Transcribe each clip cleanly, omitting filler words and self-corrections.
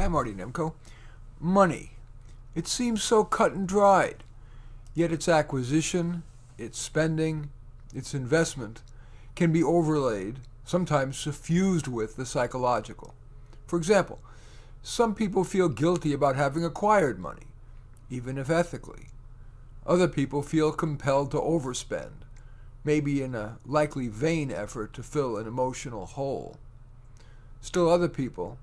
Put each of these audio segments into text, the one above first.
Hi, I'm Marty Nemko. Money. It seems so cut and dried, yet its acquisition, its spending, its investment can be overlaid, sometimes suffused with the psychological. For example, some people feel guilty about having acquired money, even if ethically. Other people feel compelled to overspend, maybe in a likely vain effort to fill an emotional hole. Still other people,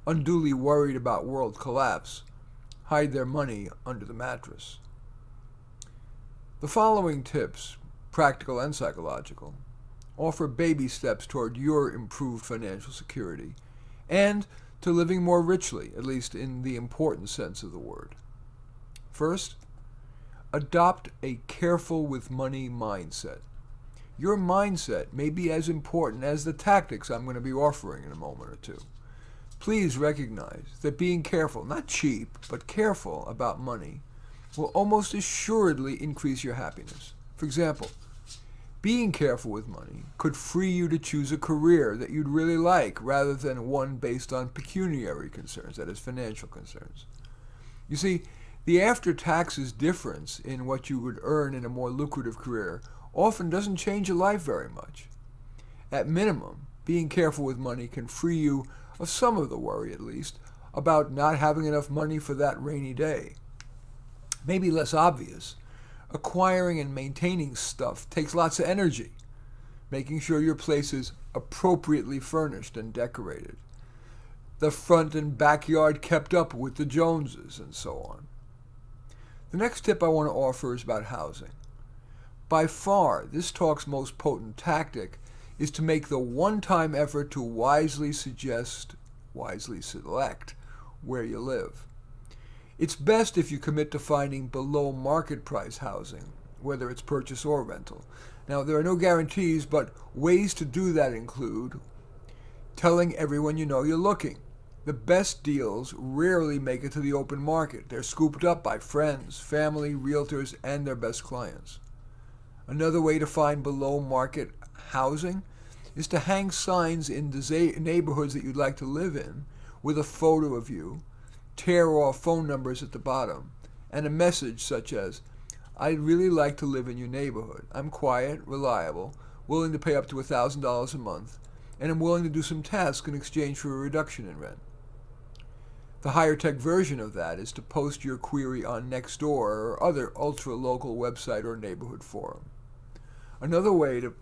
unduly worried about world collapse, hide their money under the mattress. The following tips, practical and psychological, offer baby steps toward your improved financial security and to living more richly, at least in the important sense of the word. First, adopt a careful with money mindset. Your mindset may be as important as the tactics I'm going to be offering in a moment or two. Please recognize that being careful, not cheap, but careful about money will almost assuredly increase your happiness. For example, being careful with money could free you to choose a career that you'd really like rather than one based on pecuniary concerns, that is, financial concerns. You see, the after-taxes difference in what you would earn in a more lucrative career often doesn't change your life very much. At minimum, being careful with money can free you of some of the worry, at least, about not having enough money for that rainy day. Maybe less obvious, acquiring and maintaining stuff takes lots of energy, making sure your place is appropriately furnished and decorated, the front and backyard kept up with the Joneses, and so on. The next tip I want to offer is about housing. By far, this talk's most potent tactic is to make the one-time effort to wisely select where you live. It's best if you commit to finding below market price housing, whether it's purchase or rental. Now, there are no guarantees, but ways to do that include telling everyone you know you're looking. The best deals rarely make it to the open market. They're scooped up by friends, family, realtors, and their best clients. Another way to find below market housing is to hang signs in the neighborhoods that you'd like to live in with a photo of you, tear off phone numbers at the bottom, and a message such as, "I'd really like to live in your neighborhood. I'm quiet, reliable, willing to pay up to $1,000 a month, and I'm willing to do some tasks in exchange for a reduction in rent." The higher-tech version of that is to post your query on Nextdoor or other ultra-local website or neighborhood forum. Another way to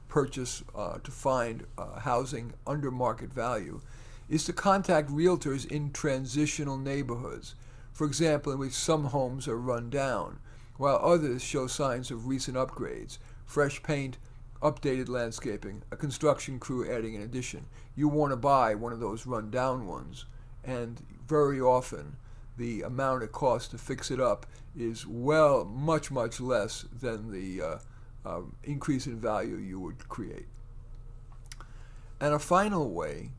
find housing under market value is to contact realtors in transitional neighborhoods, for example, in which some homes are run down, while others show signs of recent upgrades, fresh paint, updated landscaping, a construction crew adding an addition. You want to buy one of those run down ones, and very often the amount it costs to fix it up is much less than the increase in value you would create. And a final way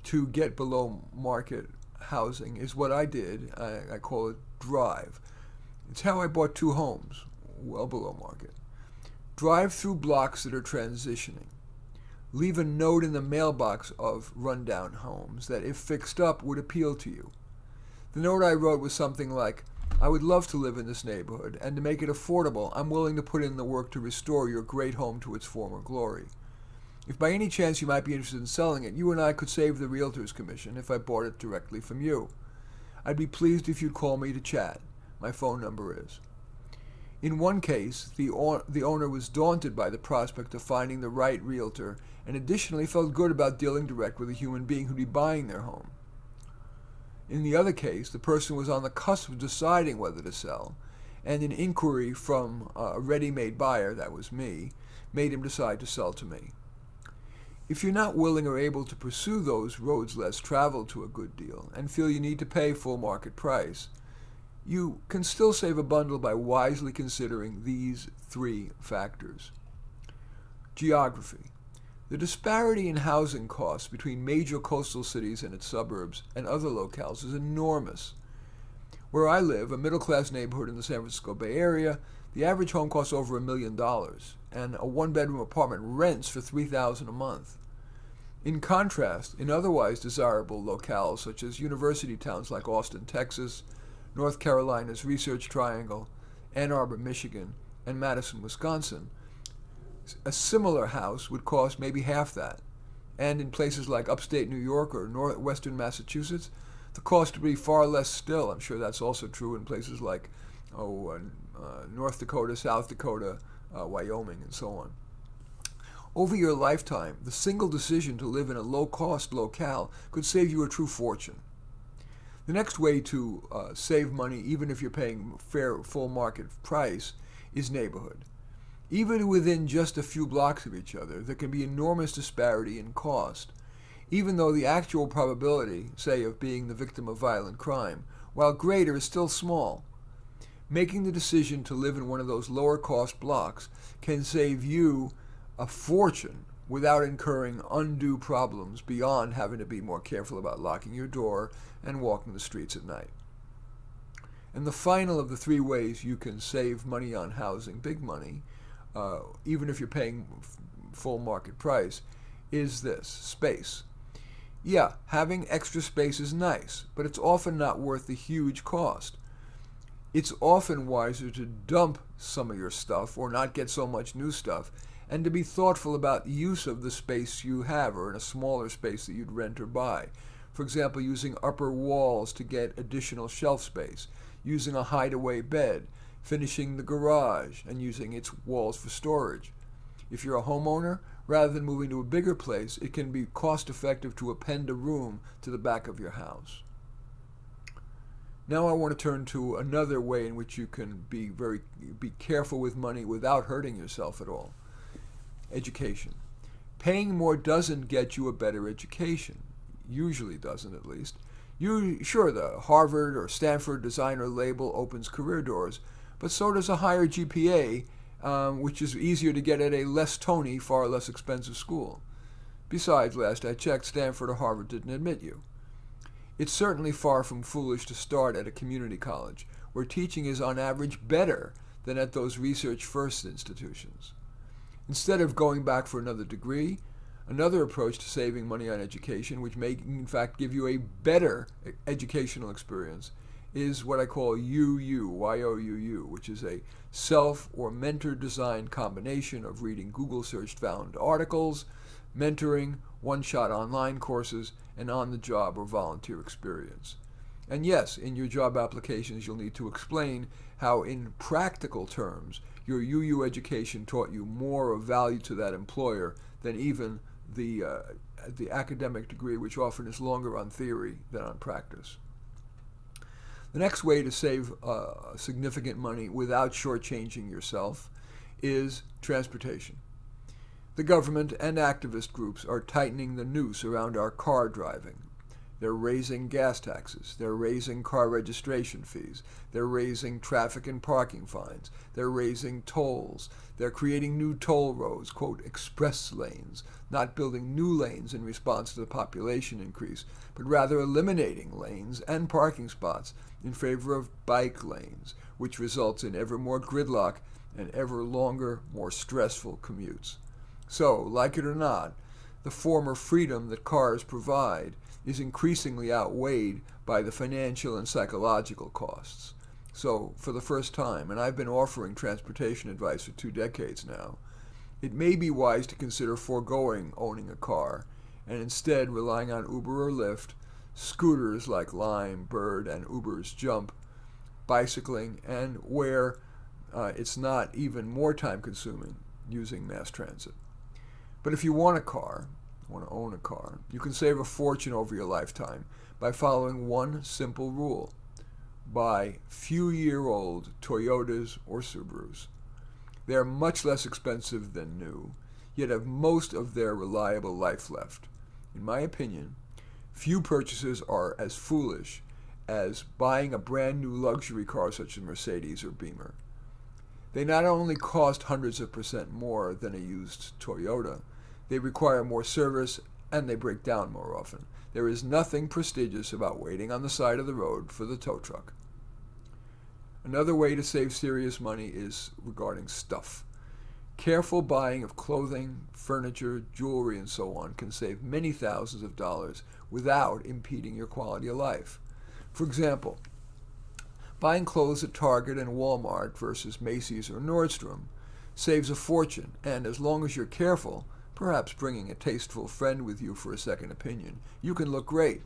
to get below market housing is what I did. I call it Drive. It's how I bought 2 homes, well below market. Drive through blocks that are transitioning. Leave a note in the mailbox of rundown homes that, if fixed up, would appeal to you. The note I wrote was something like, "I would love to live in this neighborhood, and to make it affordable, I'm willing to put in the work to restore your great home to its former glory. If by any chance you might be interested in selling it, you and I could save the realtor's commission if I bought it directly from you. I'd be pleased if you'd call me to chat. My phone number is." In one case, the owner was daunted by the prospect of finding the right realtor and additionally felt good about dealing direct with a human being who'd be buying their home. In the other case, the person was on the cusp of deciding whether to sell, and an inquiry from a ready-made buyer, that was me, made him decide to sell to me. If you're not willing or able to pursue those roads less traveled to a good deal and feel you need to pay full market price, you can still save a bundle by wisely considering these 3 factors. Geography. The disparity in housing costs between major coastal cities and its suburbs and other locales is enormous. Where I live, a middle-class neighborhood in the San Francisco Bay Area, the average home costs over $1 million, and a 1-bedroom apartment rents for $3,000 a month. In contrast, in otherwise desirable locales such as university towns like Austin, Texas, North Carolina's Research Triangle, Ann Arbor, Michigan, and Madison, Wisconsin, a similar house would cost maybe half that. And in places like upstate New York or northwestern Massachusetts, the cost would be far less still. I'm sure that's also true in places like North Dakota, South Dakota, Wyoming, and so on. Over your lifetime, the single decision to live in a low-cost locale could save you a true fortune. The next way to save money, even if you're paying fair full market price, is neighborhood. Even within just a few blocks of each other, there can be enormous disparity in cost, even though the actual probability, say, of being the victim of violent crime, while greater, is still small. Making the decision to live in one of those lower-cost blocks can save you a fortune without incurring undue problems beyond having to be more careful about locking your door and walking the streets at night. And the final of the three ways you can save money on housing, big money, even if you're paying full market price, is this: space. Yeah, having extra space is nice, but it's often not worth the huge cost. It's often wiser to dump some of your stuff or not get so much new stuff, and to be thoughtful about the use of the space you have, or in a smaller space that you'd rent or buy. For example, using upper walls to get additional shelf space, using a hideaway bed, finishing the garage and using its walls for storage. If you're a homeowner, rather than moving to a bigger place, it can be cost-effective to append a room to the back of your house. Now I want to turn to another way in which you can be careful with money without hurting yourself at all. Education. Paying more doesn't get you a better education. Usually doesn't, at least. Sure, the Harvard or Stanford designer label opens career doors, but so does a higher GPA, which is easier to get at a less Tony, far less expensive school. Besides, last I checked, Stanford or Harvard didn't admit you. It's certainly far from foolish to start at a community college, where teaching is on average better than at those research-first institutions. Instead of going back for another degree, another approach to saving money on education, which may in fact give you a better educational experience, is what I call UU, Y-O-U-U, which is a self or mentor-designed combination of reading Google search-found articles, mentoring, one-shot online courses, and on-the-job or volunteer experience. And yes, in your job applications, you'll need to explain how, in practical terms, your UU education taught you more of value to that employer than even the academic degree, which often is longer on theory than on practice. The next way to save significant money without shortchanging yourself is transportation. The government and activist groups are tightening the noose around our car driving. They're raising gas taxes. They're raising car registration fees. They're raising traffic and parking fines. They're raising tolls. They're creating new toll roads, quote, express lanes, not building new lanes in response to the population increase, but rather eliminating lanes and parking spots in favor of bike lanes, which results in ever more gridlock and ever longer, more stressful commutes. So, like it or not, the former freedom that cars provide is increasingly outweighed by the financial and psychological costs. So, for the first time, and I've been offering transportation advice for 2 decades now, it may be wise to consider foregoing owning a car and instead relying on Uber or Lyft, scooters like Lime, Bird, and Uber's Jump, bicycling, and where it's not even more time-consuming, using mass transit. But if you want to own a car, you can save a fortune over your lifetime by following one simple rule: buy few-year-old Toyotas or Subarus. They are much less expensive than new, yet have most of their reliable life left. In my opinion, few purchases are as foolish as buying a brand new luxury car such as Mercedes or Beamer. They not only cost hundreds of % more than a used Toyota, they require more service, and they break down more often. There is nothing prestigious about waiting on the side of the road for the tow truck. Another way to save serious money is regarding stuff. Careful buying of clothing, furniture, jewelry, and so on can save many thousands of dollars without impeding your quality of life. For example, buying clothes at Target and Walmart versus Macy's or Nordstrom saves a fortune, and as long as you're careful, perhaps bringing a tasteful friend with you for a second opinion, you can look great.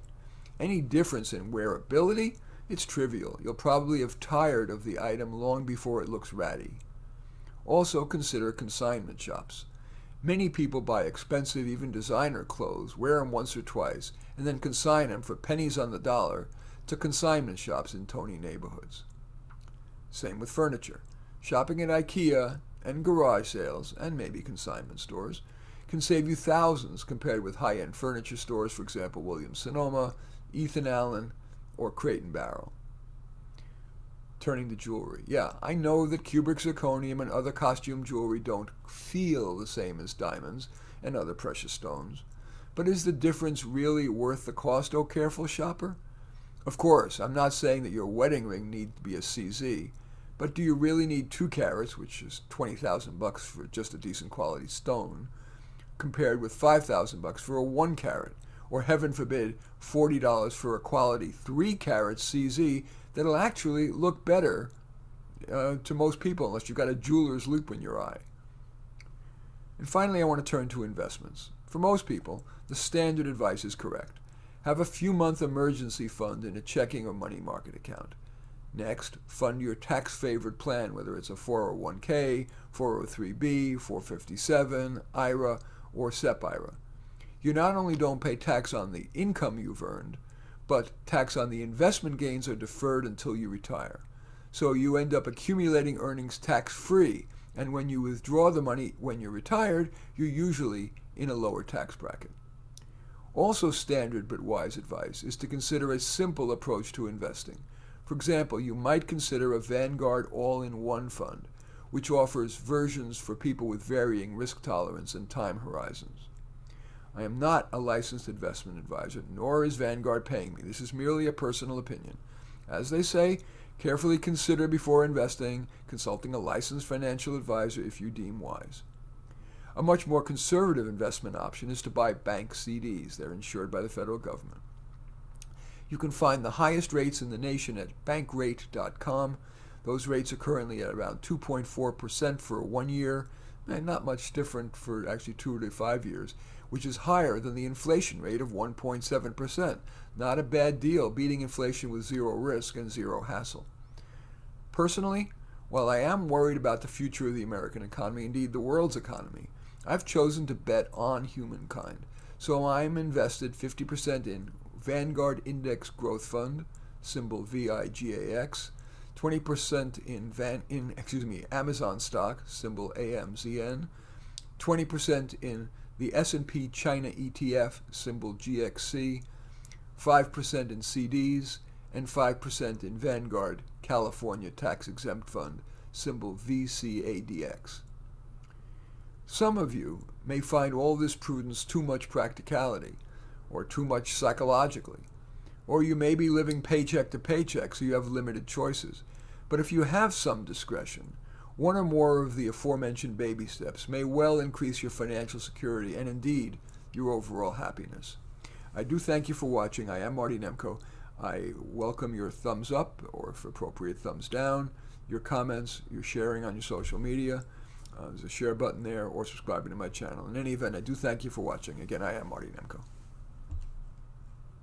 Any difference in wearability? It's trivial. You'll probably have tired of the item long before it looks ratty. Also consider consignment shops. Many people buy expensive, even designer clothes, wear them once or twice, and then consign them for pennies on the dollar to consignment shops in Tony neighborhoods. Same with furniture. Shopping at IKEA and garage sales, and maybe consignment stores, can save you thousands compared with high-end furniture stores, for example, Williams-Sonoma, Ethan Allen, or Crate and Barrel. Turning to jewelry. Yeah, I know that cubic zirconium and other costume jewelry don't feel the same as diamonds and other precious stones. But is the difference really worth the cost, oh careful shopper? Of course, I'm not saying that your wedding ring needs to be a CZ, but do you really need 2 carats, which is $20,000 for just a decent quality stone, compared with $5,000 for a 1 carat, or heaven forbid, $40 for a quality 3 carat CZ that'll actually look better to most people, unless you've got a jeweler's loop in your eye. And finally, I want to turn to investments. For most people, the standard advice is correct. Have a few-month emergency fund in a checking or money market account. Next, fund your tax-favored plan, whether it's a 401k, 403b, 457, IRA, or SEP IRA. You not only don't pay tax on the income you've earned, but tax on the investment gains are deferred until you retire. So you end up accumulating earnings tax-free, and when you withdraw the money when you're retired, you're usually in a lower tax bracket. Also standard but wise advice is to consider a simple approach to investing. For example, you might consider a Vanguard all-in-one fund, which offers versions for people with varying risk tolerance and time horizons. I am not a licensed investment advisor, nor is Vanguard paying me. This is merely a personal opinion. As they say, carefully consider before investing, consulting a licensed financial advisor if you deem wise. A much more conservative investment option is to buy bank CDs. They're insured by the federal government. You can find the highest rates in the nation at bankrate.com. Those rates are currently at around 2.4% for 1 year, and not much different for actually 2 to 5 years, which is higher than the inflation rate of 1.7%. Not a bad deal, beating inflation with zero risk and zero hassle. Personally, while I am worried about the future of the American economy, indeed the world's economy, I've chosen to bet on humankind. So I'm invested 50% in Vanguard Index Growth Fund, symbol VIGAX, 20% in Amazon stock, symbol AMZN, 20% in the S&P China ETF, symbol GXC, 5% in CDs, and 5% in Vanguard California Tax Exempt Fund, symbol VCADX. Some of you may find all this prudence too much practicality, or too much psychologically, or you may be living paycheck to paycheck, so you have limited choices. But if you have some discretion, one or more of the aforementioned baby steps may well increase your financial security and indeed your overall happiness. I do thank you for watching. I am Marty Nemko. I welcome your thumbs up, or if appropriate, thumbs down, your comments, your sharing on your social media. There's a share button there, or subscribing to my channel. In any event, I do thank you for watching. Again, I am Marty Nemko.